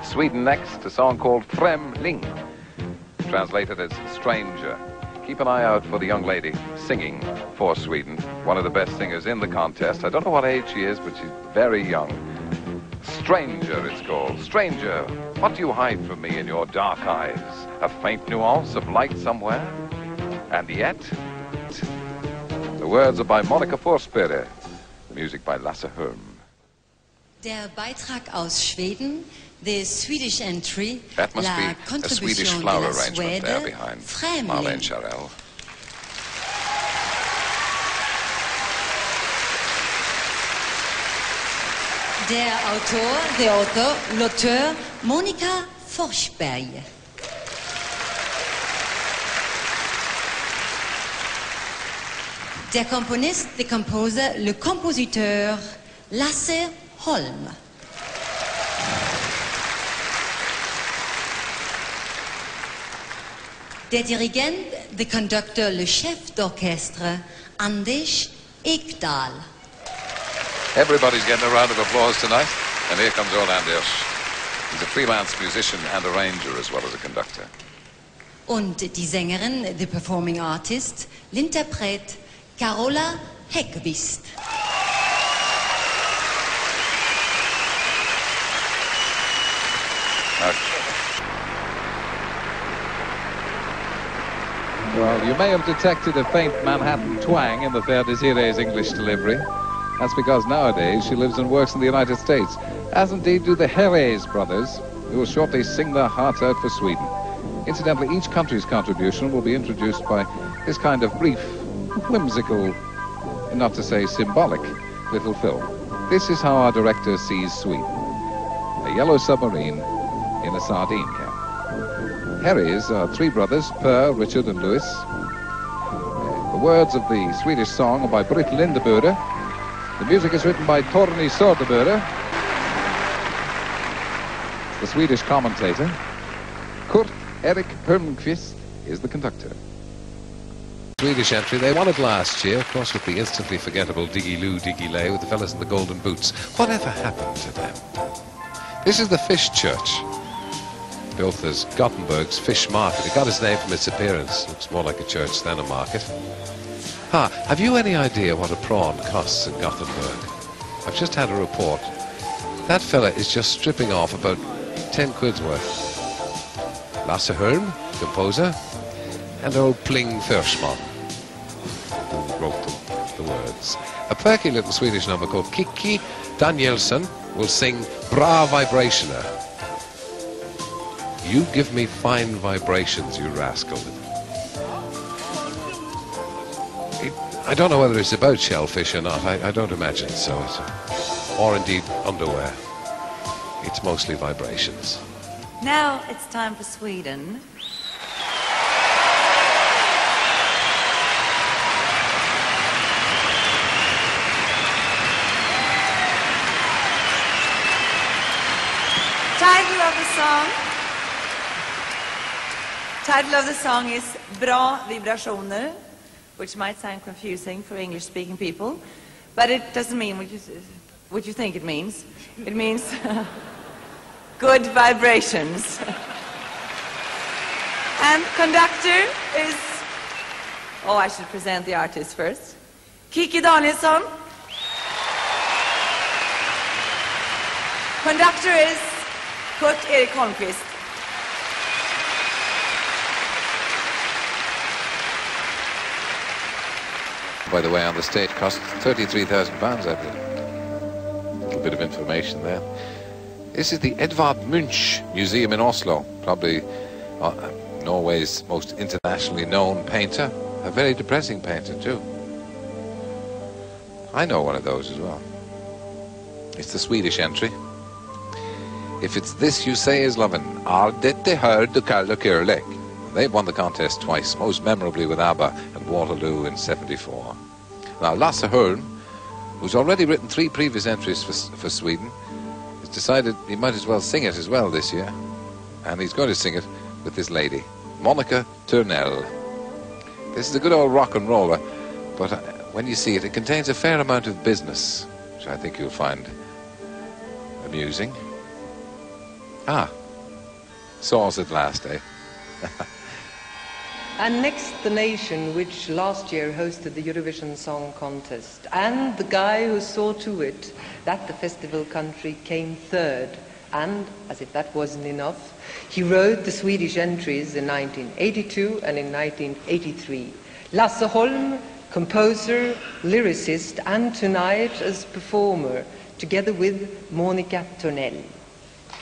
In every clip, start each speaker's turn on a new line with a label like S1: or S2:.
S1: Sweden next, a song called Främling, translated as stranger. Keep an eye out for the young lady singing for Sweden, one of the best singers in the contest. I don't know what age she is, but she's very young. Stranger, it's called. Stranger, what do you hide from me in your dark eyes? A faint nuance of light somewhere? And yet, the words are by Monica Forsberg, music by Lasse Hörm.
S2: Der Beitrag aus Schweden, the Swedish entry,
S1: that must
S2: la
S1: be a Swedish flower arrangement there behind Marlene
S2: Främling.
S1: Charell.
S2: L'auteur, Monica Forsberg. Der Komponist, the composer, le compositeur, Lasse Hörm. Der Dirigent, the conductor, le chef d'orchestre, Anders Ekdahl.
S1: Everybody's getting a round of applause tonight, and here comes old Anders. He's a freelance musician and arranger as well as a conductor.
S2: Und die Sängerin, the performing artist, l'interprète, Carola Häggkvist.
S3: Well, you may have detected a faint Manhattan twang in the fair Desiree's English delivery. That's because nowadays she lives and works in the United States, as indeed do the Herreys brothers, who will shortly sing their hearts out for Sweden. Incidentally, each country's contribution will be introduced by this kind of brief, whimsical, not to say symbolic, little film. This is how our director sees Sweden. A yellow submarine in a sardine can. Herreys are three brothers, Per, Richard and Louis. The words of the Swedish song are by Britt Lindebøde. The music is written by Torni Söderberg. The Swedish commentator, Kurt Erik Hörmqvist, is the conductor.
S4: Swedish entry, they won it last year, of course, with the instantly forgettable Diggy Loo, Diggy Lay, with the fellas in the golden boots. Whatever happened to them? This is the Fish Church, built as Gothenburg's fish market. It got its name from its appearance. Looks more like a church than a market. Have you any idea what a prawn costs in Gothenburg? I've just had a report. That fella is just stripping off about 10 quid's worth. Lasse Hörm, composer, and old Pling Försman, who wrote the words. A perky little Swedish number called Kikki Danielsson will sing Bra Vibrationer. You give me fine vibrations, you rascal. I don't know whether it's about shellfish or not. I don't imagine so. Or indeed underwear. It's mostly vibrations.
S5: Now it's time for Sweden. Title of the song is Bra Vibrationer, which might sound confusing for English-speaking people, but it doesn't mean what you think it means. It means good vibrations. And conductor is, I should present the artist first. Kikki Danielsson. Conductor is Kurt Erik Holmqvist.
S1: By the way, on the stage cost £33,000, I believe. A little bit of information there. This is the Edvard Munch Museum in Oslo, probably Norway's most internationally known painter. A very depressing painter, too. I know one of those as well. It's the Swedish entry. If it's this you say is lovin', are dette hör du kallar kärlek? They've won the contest twice, most memorably with ABBA and Waterloo in '74. Now, Lasse Hörm, who's already written 3 previous entries for Sweden, has decided he might as well sing it as well this year. And he's going to sing it with this lady, Monica Törnell. This is a good old rock and roller, but when you see it, it contains a fair amount of business, which I think you'll find amusing. Ah, saw us at last, eh?
S6: And next, the nation which last year hosted the Eurovision Song Contest, and the guy who saw to it that the festival country came third. And, as if that wasn't enough, he wrote the Swedish entries in 1982 and in 1983. Lasse Holm, composer, lyricist, and tonight as performer, together with Monica Törnell.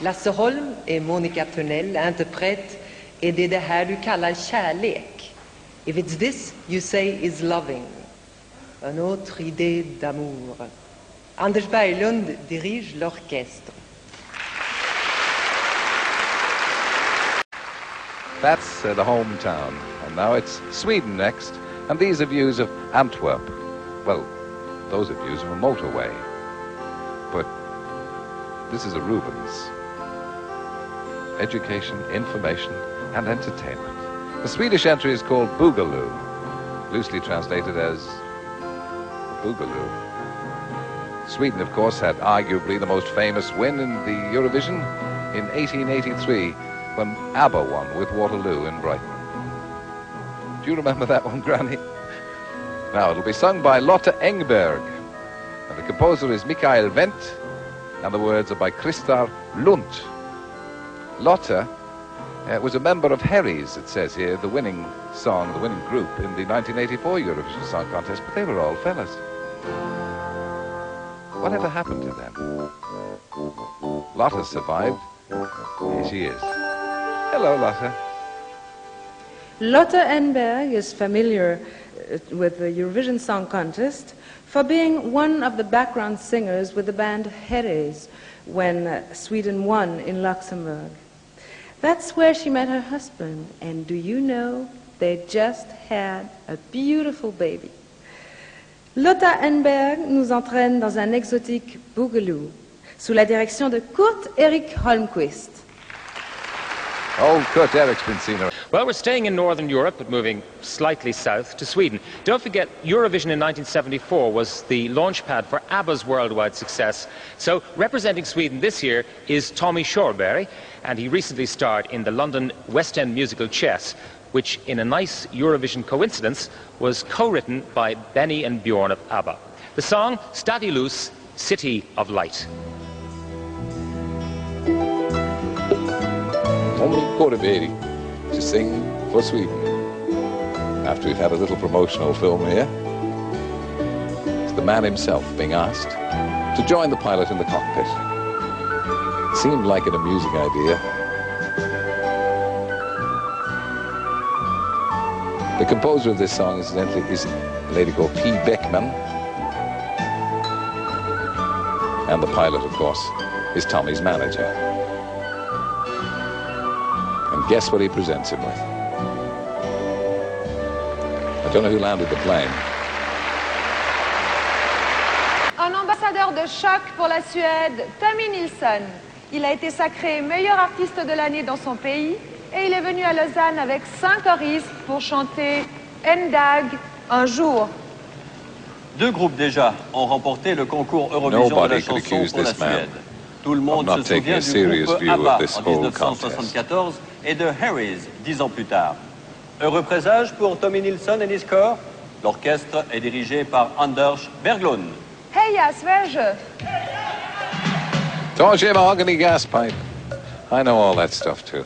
S6: Lasse Holm et Monica Törnell interprètent "Är det det här du kallar kärlek? If it's this you say is loving. Un autre idée d'amour." Anders Berglund dirige l'orchestre.
S3: That's the hometown. And now it's Sweden next. And these are views of Antwerp. Well, those are views of a motorway. But this is a Rubens. Education, information, and entertainment. The Swedish entry is called Boogaloo, loosely translated as Boogaloo. Sweden, of course, had arguably the most famous win in the Eurovision in 1883 when ABBA won with Waterloo in Brighton. Do you remember that one, Granny? Now, it'll be sung by Lotte Engberg, and the composer is Mikael Wendt, and the words are by Christar Lundt. Lotte was a member of Herries, it says here, the winning song, the winning group in the 1984 Eurovision Song Contest, but they were all fellas. Whatever happened to them? Lotte survived. Here she is. Hello, Lotte.
S7: Lotte Engberg is familiar with the Eurovision Song Contest for being one of the background singers with the band Herries when Sweden won in Luxembourg. That's where she met her husband, and do you know, they just had a beautiful baby. Lotte Engberg nous entraîne dans un exotique boogaloo sous la direction de Kurt Erik Holmqvist.
S3: Old Kurt Erik's been seen around.
S8: Well, we're staying in Northern Europe, but moving slightly south to Sweden. Don't forget, Eurovision in 1974 was the launchpad for ABBA's worldwide success. So, representing Sweden this year is Tommy Körberg, and he recently starred in the London West End musical Chess, which, in a nice Eurovision coincidence, was co-written by Benny and Bjorn of ABBA. The song, Stadilus, City of Light.
S1: Tommy Körberg to sing for Sweden. After we've had a little promotional film here, it's the man himself being asked to join the pilot in the cockpit. It seemed like an amusing idea. The composer of this song, incidentally, is a lady called P. Beckman. And the pilot, of course, is Tommy's manager. And guess what he presents him with? I don't know who landed the plane.
S9: Un ambassadeur de choc pour la Suède, Tommy Nilsson. Il a été sacré meilleur artiste de l'année dans son pays et il est venu à Lausanne avec 5 choristes pour chanter En dag, un jour.
S10: 2 groupes déjà ont remporté le concours Eurovision de la chanson pour la Suède. Tout le monde se souvient du groupe ABBA en 1974 et de Herries 10 ans plus tard. Heureux présage pour Tommy Nilsson et Niskor. L'orchestre est dirigé par Anders Berglund.
S9: Heja Sverige!
S1: Torche mahogany gas pipe. I know all that stuff too.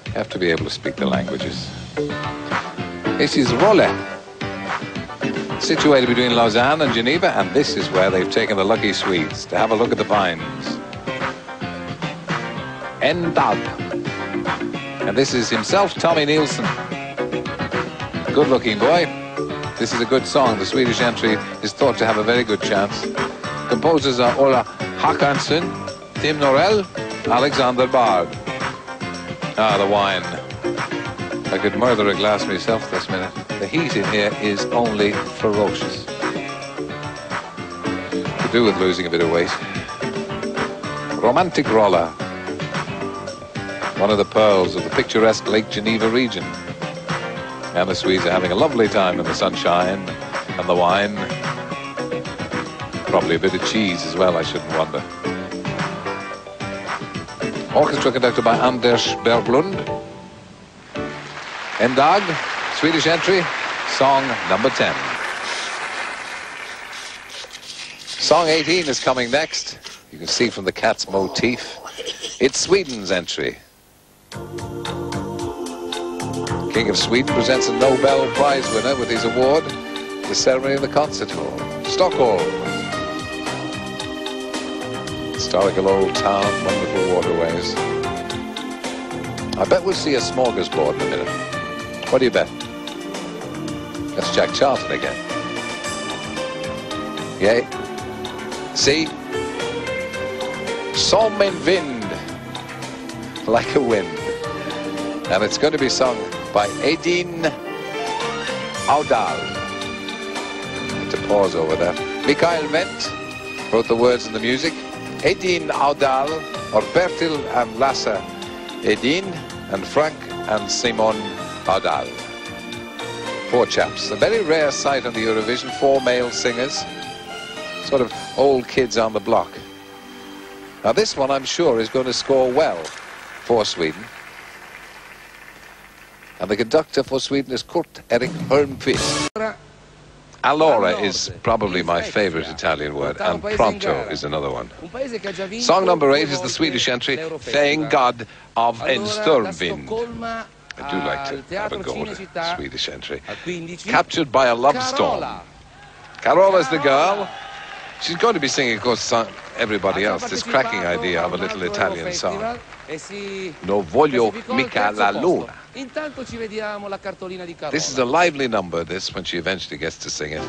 S1: You have to be able to speak the languages. This is Rolle, situated between Lausanne and Geneva, and this is where they've taken the lucky Swedes to have a look at the vines. En dag. And this is himself, Tommy Nilsson. Good-looking boy. This is a good song. The Swedish entry is thought to have a very good chance. Composers are Ola Håkansson, Tim Norell, Alexander Bard. Ah, the wine. I could murder a glass myself this minute. The heat in here is only ferocious. To do with losing a bit of weight. Romantic Rolla. One of the pearls of the picturesque Lake Geneva region. And the Swedes are having a lovely time in the sunshine and the wine. Probably a bit of cheese as well, I shouldn't wonder. Orchestra conducted by Anders Berglund. En dag, Swedish entry, song number 10. Song 18 is coming next. You can see from the cat's motif. It's Sweden's entry. King of Sweden presents a Nobel Prize winner with his award. The ceremony in the concert hall. Stockholm. Historical old town, wonderful waterways. I bet we'll see a smorgasbord in a minute. What do you bet? That's Jack Charlton again. Yay. See? Som en vind. Like a wind. And it's going to be sung by Edin Audal. To pause over that. Mikael Wendt wrote the words and the music. Edin Audal, or Bertil and Lasse Edin, and Frank and Simon Audal. 4 chaps. A very rare sight on the Eurovision, 4 male singers. Sort of old kids on the block. Now this one, I'm sure, is going to score well for Sweden. And the conductor for Sweden is Kurt Erik Holmqvist. Allora is probably my favorite Italian word, and pronto is another one. Song number 8 is the Swedish entry, Thank God of en stormvind. I do like to have a go at a Swedish entry. Captured by a love storm. Carola is the girl. She's going to be singing, of course, everybody else. This cracking idea of a little Italian song. No voglio mica la luna. This is a lively number, this, when she eventually gets to sing it.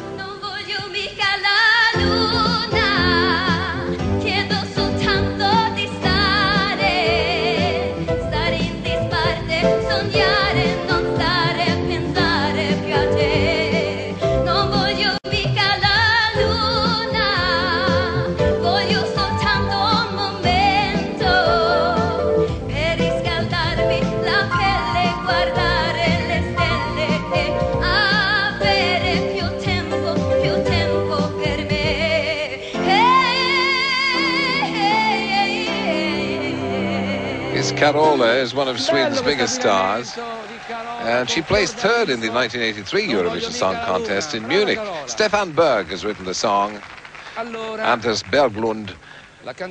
S1: Carola is one of Sweden's biggest stars, and she placed 3rd in the 1983 Eurovision Song Contest in Munich. Stefan Berg has written the song. Anders Berglund,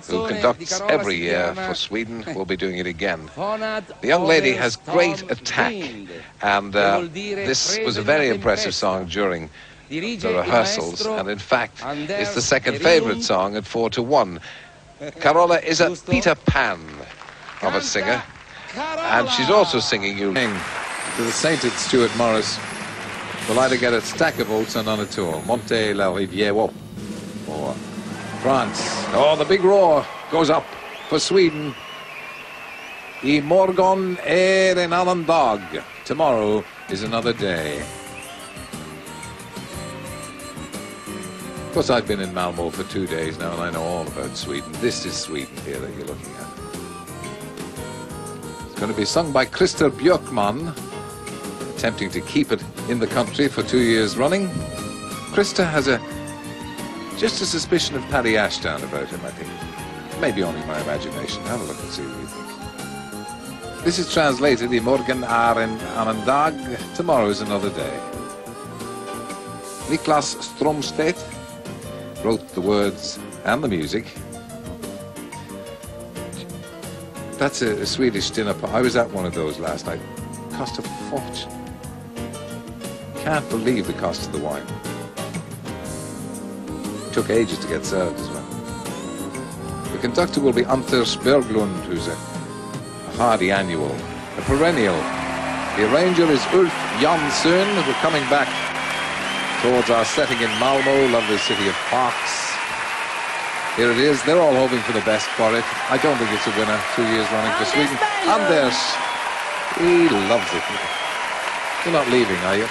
S1: who conducts every year for Sweden, will be doing it again. The young lady has great attack, and this was a very impressive song during the rehearsals, and in fact, it's the second favorite song at 4-1. Carola is a Peter Pan of a singer, and she's also singing you
S3: to the sainted Stuart Morris. Will either get a stack of votes and on a tour. Monte la Riviera for France. Oh, the big roar goes up for Sweden. I morgon en annan dag. Tomorrow is another day. Of course, I've been in Malmö for 2 days now, and I know all about Sweden. This is Sweden here that you're looking at. Going to be sung by Christer Björkman, attempting to keep it in the country for 2 years running. Christer has just a suspicion of Paddy Ashdown about him, I think. Maybe only my imagination. Have a look and see what you think. This is translated, I morgon en annan dag, tomorrow is another day. Niklas Stromstedt wrote the words and the music. That's a Swedish dinner party. I was at one of those last night. Cost a fortune. Can't believe the cost of the wine. Took ages to get served as well. The conductor will be Anders Berglund, who's a hardy annual, a perennial. The arranger is Ulf Jansson. We're coming back towards our setting in Malmö, lovely city of parks. Here it is. They're all hoping for the best for it. I don't think it's a winner 2 years running for Sweden. Anders, he loves it. You're not leaving, are you?